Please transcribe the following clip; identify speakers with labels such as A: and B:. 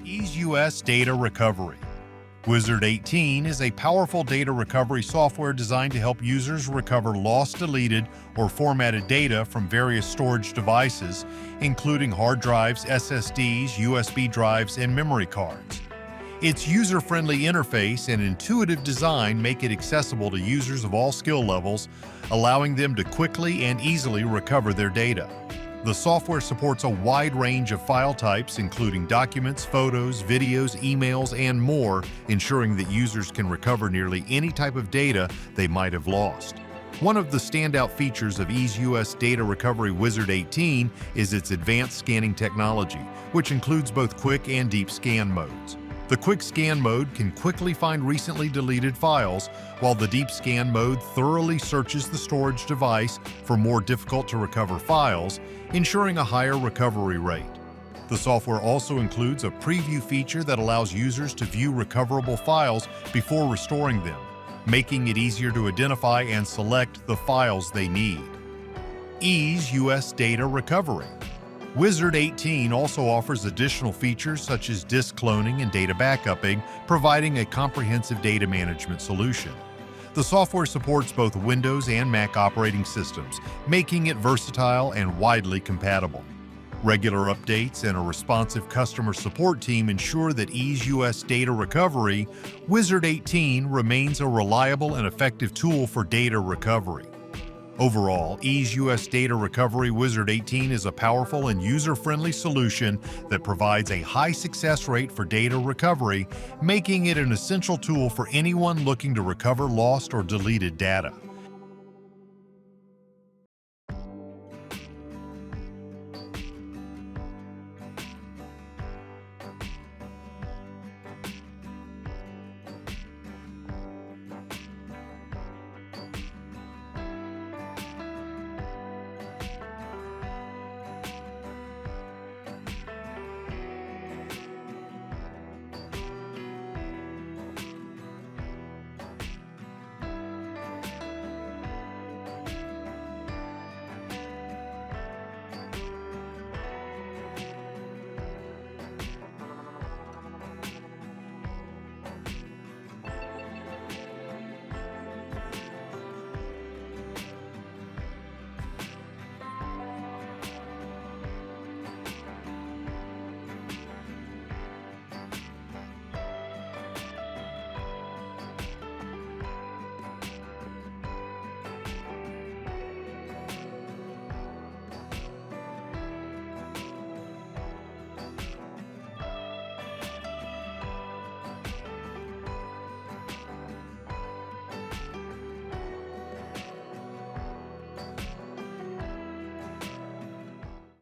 A: EaseUS Data Recovery. Wizard 18 is a powerful data recovery software designed to help users recover lost, deleted, or formatted data from various storage devices, including hard drives, SSDs, USB drives, and memory cards. Its user-friendly interface and intuitive design make it accessible to users of all skill levels, allowing them to quickly and easily recover their data. The software supports a wide range of file types, including documents, photos, videos, emails, and more, ensuring that users can recover nearly any type of data they might have lost. One of the standout features of EaseUS Data Recovery Wizard 18 is its advanced scanning technology, which includes both quick and deep scan modes. The quick scan mode can quickly find recently deleted files, while the deep scan mode thoroughly searches the storage device for more difficult to recover files, ensuring a higher recovery rate. The software also includes a preview feature that allows users to view recoverable files before restoring them, making it easier to identify and select the files they need. EaseUS Data Recovery. Wizard 18 also offers additional features such as disk cloning and data backupping, providing a comprehensive data management solution. The software supports both Windows and Mac operating systems, making it versatile and widely compatible. Regular updates and a responsive customer support team ensure that EaseUS Data Recovery Wizard 18 remains a reliable and effective tool for data recovery. Overall, EaseUS Data Recovery Wizard 18 is a powerful and user-friendly solution that provides a high success rate for data recovery, making it an essential tool for anyone looking to recover lost or deleted data.